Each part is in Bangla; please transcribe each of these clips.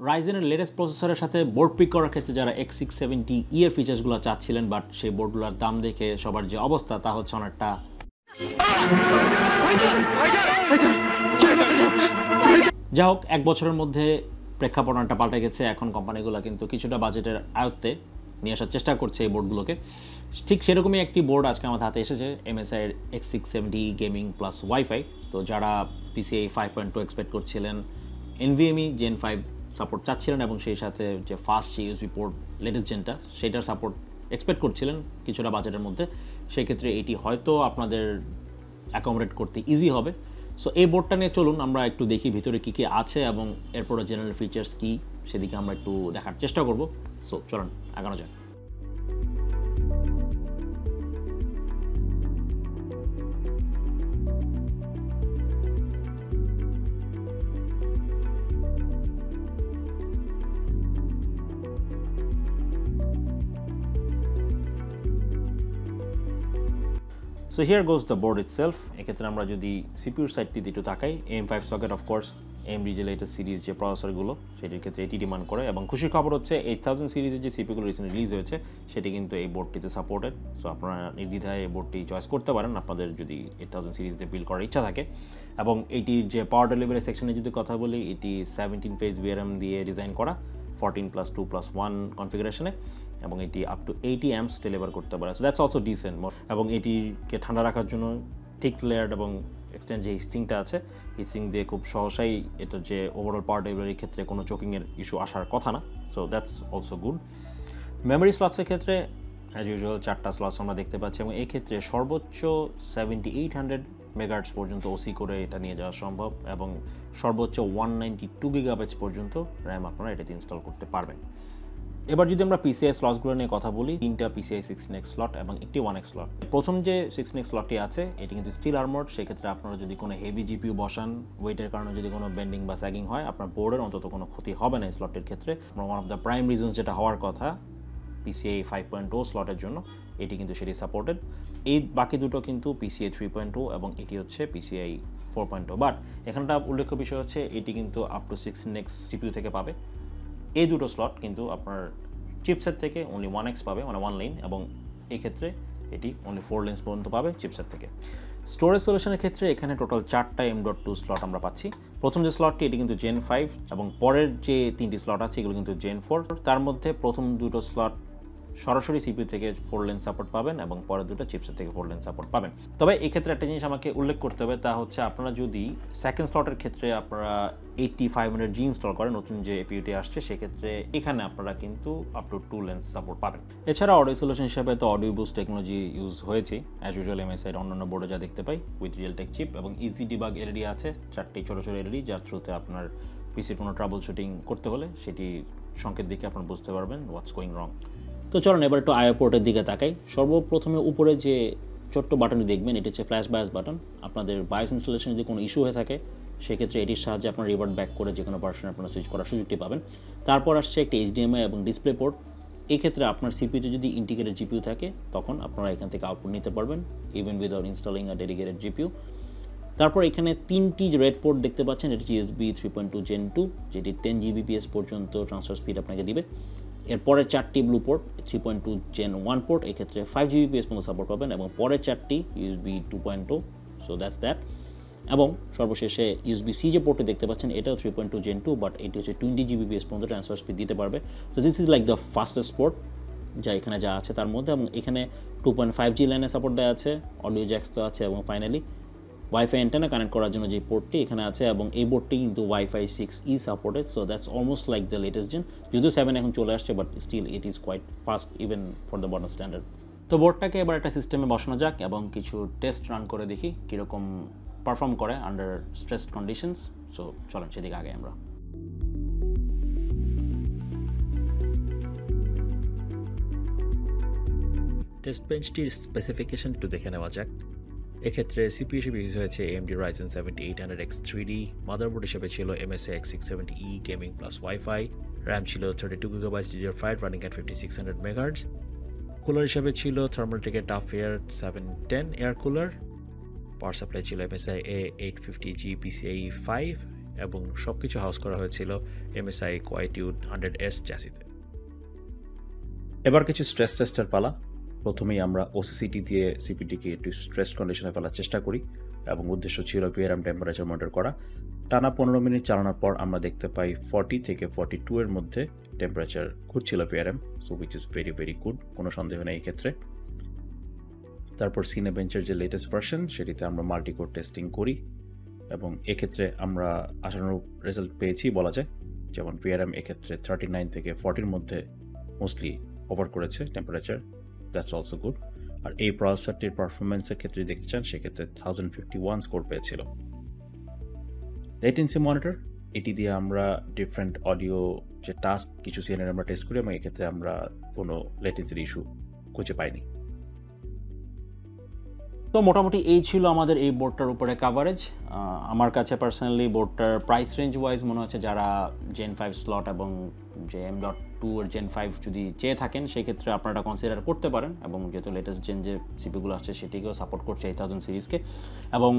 রাইজেনের লেটেস্ট প্রসেসরের সাথে বোর্ড পিক করার ক্ষেত্রে যারা X670E এর ফিচার্সগুলো চাচ্ছিলেন, বাট সেই বোর্ডগুলোর দাম দেখে সবার যে অবস্থা তা হচ্ছে অনেকটা। যা হোক, 1 বছরের মধ্যে প্রেক্ষাপটটা পাল্টে গেছে। এখন কোম্পানিগুলো কিন্তু কিছুটা বাজেটের আয়ত্তে নিয়ে আসার চেষ্টা করছে এই বোর্ডগুলোকে। ঠিক সেরকমই একটি বোর্ড আজকে আমাদের হাতে এসেছে, MSI এর X670 গেমিং প্লাস ওয়াইফাই। তো যারা PCIe 5.2 এক্সপেক্ট করছিলেন, NVMe Gen 5 সাপোর্ট চাচ্ছিলেন এবং সেই সাথে যে ফাস্ট USB পোর্ট লেটেস্ট জেনটা সেটার সাপোর্ট এক্সপেক্ট করছিলেন কিছুটা বাজেটের মধ্যে, সেই ক্ষেত্রে এটি হয়তো আপনাদের অ্যাকোমোডেট করতে ইজি হবে। সো এই বোর্ডটা নিয়ে চলুন আমরা একটু দেখি ভিতরে কী কী আছে এবং এরপরে জেনারেল ফিচার্স কী সেদিকে আমরা একটু দেখার চেষ্টা করব। সো চলুন আগানো যাক। So here goes the board itself. এক্ষেত্রে আমরা যদি সিপিউর সাইডটি একটু তাকাই, AM5 সকেট অফকোর্স AMD যে লেটেস্ট সিরিজ যে প্রসেসরগুলো সেটির ক্ষেত্রে এটি ডিমান্ড করে, এবং খুশির খবর হচ্ছে 8000 সিরিজের যে সিপিগুলো রিসেন্টলি রিলিজ হয়েছে সেটি কিন্তু এই বোর্ডটিতে সাপোর্টেড। সো আপনারা নির্দ্বিধায় এই বোর্ডটি চয়েস করতে পারেন আপনাদের যদি 8000 সিরিজ দিয়ে বিল্ড করার ইচ্ছা থাকে। এবং এইটির যে পাওয়ার ডেলিভারি সেকশনে যদি কথা বলি, এটি 17 পেজ VRM দিয়ে ডিজাইন করা 14+2+1 কনফিগারেশনে, এবং এটি আপ টু 80 অ্যাম্পস ডেলিভার করতে পারে। So that's also decent. এবং এটিকে ঠান্ডা রাখার জন্য থিক লেয়ার্ড এবং এক্সটেন্ড যে হিটসিংটা আছে, হিটসিং দিয়ে খুব সহসাই এটার যে ওভারঅল পাওয়ার ডেলিভারির ক্ষেত্রে কোনো চোকিংয়ের ইস্যু আসার কথা না। So that's also good. Memory স্লটসের ক্ষেত্রে অ্যাজ ইউজুয়াল 4টা স্লটস আমরা দেখতে পাচ্ছি, এবং এই ক্ষেত্রে সর্বোচ্চ 7800 মেগাহার্টজ পর্যন্ত ওসি করে এটা নিয়ে যাওয়া সম্ভব, এবং সর্বোচ্চ 192 গিগাবাইটস পর্যন্ত র্যাম আপনারা এটাতে ইনস্টল করতে পারবেন। এবার যদি আমরা PCI স্লটসগুলো নিয়ে কথা বলি, 3টা PCI 6NX স্লট এবং একটি 1X স্লট। প্রথম যে 6NX স্লটটি আছে এটি কিন্তু স্টিল আর্মড, সেক্ষেত্রে আপনারা যদি কোনো হেভি জিপিইউ বসান, ওয়েটের কারণে যদি কোনো বেন্ডিং বা স্যাগিং হয়, আপনার বোর্ডের অন্তত কোনো ক্ষতি হবে না এই স্লটের ক্ষেত্রে। One of the prime reasons যেটা হওয়ার কথা PCIe 5.0 স্লটের জন্য, এটি কিন্তু সেটি সাপোর্টেড। এই বাকি দুটো কিন্তু PCIe 3.0 এবং এটি হচ্ছে PCIe 4.0। বাট এখানটা উল্লেখ্য বিষয় হচ্ছে এটি কিন্তু আপ টু 6NX সিপিইউ থেকে পাবে। এই দুটো স্লট কিন্তু আপনার চিপসেট থেকে অনলি 1X পাবে, মানে 1 লেন, এবং এই ক্ষেত্রে এটি অনলি 4 লেন্স পর্যন্ত পাবে চিপসেট থেকে। স্টোরেজ সলিউশনের ক্ষেত্রে এখানে টোটাল 4টা M.2 স্লট আমরা পাচ্ছি। প্রথম যে স্লটটি এটি কিন্তু Gen 5, এবং পরের যে 3টি স্লট আছে এগুলো কিন্তু Gen 4। তার মধ্যে প্রথম দুটো স্লট সরাসরি সিপিইউ থেকে 4 লেন সাপোর্ট পাবেন এবং পরের দুটো চিপসেট থেকে 4 লেন সাপোর্ট পাবেন। তবে এই ক্ষেত্রে একটা জিনিস আমাকে উল্লেখ করতে হবে, তা হচ্ছে আপনারা যদি সেকেন্ড স্লটের ক্ষেত্রে আপনারা 8500G ইনস্টল করেন, নতুন যে এপিইউটি আসছে, সেক্ষেত্রে এখানে আপনারা কিন্তু আপ টু 2 লেন্স সাপোর্ট পাবেন। এছাড়া অডিও সলিউশন হিসেবে তো অডিও বুস্ট টেকনোলজি ইউজ হয়েছে অ্যাজ ইউজুয়াল MSI এর অন্যান্য বোর্ডে যা দেখতে পাই, উইথ রিয়েলটেক চিপ, এবং ইজি ডিবাগ এলইডি আছে, 4টি ছোটো ছোটো এলইডি, যার থ্রুতে আপনার পিসির কোনো ট্রাবল শুটিং করতে হলে সেটি সংকেত দেখে আপনারা বুঝতে পারবেন হোয়াটস গোয়িং রং। তো চলুন এবার একটু আইও পোর্টের দিকে তাকাই। সর্বপ্রথমে উপরে যে ছোট্ট বাটনটি দেখবেন, এটি হচ্ছে ফ্ল্যাশ বায়াস বাটন। আপনাদের বায়াস ইনস্টলেশনে যদি কোনো ইস্যু হয়ে থাকে সেক্ষেত্রে এটির সাহায্যে আপনার রিভার্ট ব্যাক করে যে কোনো ভার্সনে আপনারা সুইচ করার সুযোগটি পাবেন। তারপর আসছে একটি HDMI এবং ডিসপ্লে পোর্ট। এই ক্ষেত্রে আপনার সিপিইউতে যদি ইন্টিগ্রেটেড জিপিইউ থাকে তখন আপনারা এখান থেকে আউটপুট নিতে পারবেন, ইভেন উইদাউট ইনস্টলিং আ ডেডিকেটেড জিপিইউ। তারপর এখানে 3টি রেড পোর্ট দেখতে পাচ্ছেন, এটি USB 3.2 Gen 2, যেটি 10 Gbps পর্যন্ত ট্রান্সফার স্পিড আপনাকে দিবে। এরপরে 4টি ব্লু পোর্ট 3.2 Gen 1 পোর্ট, এক্ষেত্রে 5 Gbps পর্যন্ত সাপোর্ট পাবেন, এবং পরের 4টি USB 2.0। So that's that. এবং সর্বশেষে USB-C যে পোর্টটি দেখতে পাচ্ছেন এটাও 3.2 Gen 2, বাট এটি হচ্ছে 20 Gbps পর্যন্ত ট্রান্সফার স্পিড দিতে পারবে। So this is like the fastest port যা এখানে যা আছে তার মধ্যে, এবং এখানে 2.5G লাইনে সাপোর্ট দেওয়া আছে, অডিও জ্যাক্স তো আছে, এবং ফাইনালি ওয়াইফাই অ্যান্টেনা কানেক্ট করার জন্য যে পোর্টটি এখানে আছে, এবং এই বোর্ডটি কিন্তু Wi-Fi 6E supported. So that's almost like the latest gen, যদিও 7 এখন চলে আসছে, but still it is quite fast even for the modern standard. তো বোর্ডটাকে এবার একটা সিস্টেমে বসানো যাক এবং কিছু টেস্ট রান করে দেখি কীরকম পারফর্ম করে আন্ডার স্ট্রেসড কন্ডিশনস। সো চলেন সেদিকে আগে আমরা। টেস্ট বেঞ্চটির স্পেসিফিকেশন একটু দেখে নেওয়া যাক। এক্ষেত্রে সিপিইউ হিসেবে ইউজ হয়েছে AMD Ryzen 7800X 3D, motherboard হিসেবে ছিল MSI X670E gaming plus wifi, RAM ছিল 32GB DDR5 running at 5600 MHz, cooler হিসেবে ছিল থার্মালটেকের টাফেয়ার 710 এয়ার কুলার, পাওয়ার সাপ্লাই ছিল MSI A850G PCIe 5, এবং সব কিছু হাউস করা হয়েছিল MSI Quietude 100S চ্যাসিতে। এবার কিছু স্ট্রেস টেস্টের পালা। প্রথমেই আমরা ওসিসিটি দিয়ে সিপিটিকে একটু স্ট্রেস কন্ডিশনে ফেলার চেষ্টা করি এবং উদ্দেশ্য ছিল VRM টেম্পারেচার মনিটর করা। টানা 15 মিনিট চালানোর পর আমরা দেখতে পাই 40 থেকে 42 এর মধ্যে টেম্পারেচার ঘুরছিল VRM, so which is very very good, কোনো সন্দেহ নেই এই ক্ষেত্রে। তারপর সিনেবেঞ্চের যে লেটেস্ট ভার্সন সেটিতে আমরা মাল্টিকোর টেস্টিং করি এবং এক্ষেত্রে আমরা আশানুরূপ রেজাল্ট পেয়েছি বলা যায়। যেমন VRM এক্ষেত্রে 39 থেকে 40-র মধ্যে মোস্টলি ওভার করেছে টেম্পারেচার, দ্যাটস অলসো গুড। আর এই প্রসেসরটির পারফরমেন্সের ক্ষেত্রে দেখতে চান সেক্ষেত্রে 1051 স্কোর পেয়েছিল। লেটেন্সি মনিটর, এটি দিয়ে আমরা ডিফারেন্ট অডিও যে টাস্ক কিছু সিএনএন আমরা টেস্ট করি এবং এক্ষেত্রে আমরা কোনো লেটেন্সির ইস্যু খুঁজে পাইনি। তো মোটামুটি এই ছিল আমাদের এই বোর্ডটার উপরে কাভারেজ। আমার কাছে পার্সোনালি বোর্ডটার প্রাইস রেঞ্জ ওয়াইজ মনে হচ্ছে যারা Gen 5 স্লট এবং যে M.2 এর Gen 5 যদি চেয়ে থাকেন সেই ক্ষেত্রে আপনারা কনসিডার করতে পারেন, এবং যেহেতু লেটেস্ট জেন যে সিপিগুলো আসছে সেটিকেও সাপোর্ট করছে 8000 সিরিজকে। এবং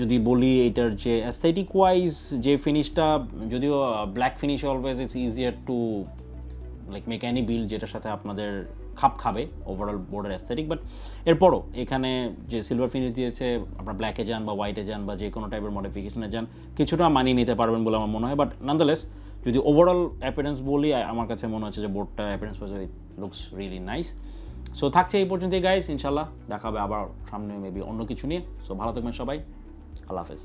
যদি বলি এইটার যে অ্যাস্থেটিক ওয়াইজ যে ফিনিশটা, যদিও black finish always it's easier to like make any build যেটার সাথে আপনাদের খাপ খাবে ওভারঅল বোর্ডের অ্যাস্থেটিক, বাট এরপরও এখানে যে সিলভার ফিনিশ দিয়েছে আপনার ব্ল্যাকে যান বা হোয়াইটে যান বা যে কোনো টাইপের মডিফিকেশনে যান কিছুটা মানিয়ে নিতে পারবেন বলে আমার মনে হয়। বাট নানদালেস যদি ওভারঅল অ্যাপিয়ারেন্স বলি আমার কাছে মনে হচ্ছে যে বোর্ডটা appearance wise it looks really nice. So থাকছে এই পর্যন্তই গাইস, ইনশাল্লাহ দেখা হবে আবার সামনে মেবি অন্য কিছু নিয়ে। সো ভালো থাকবেন সবাই, আল্লাহ হাফেজ।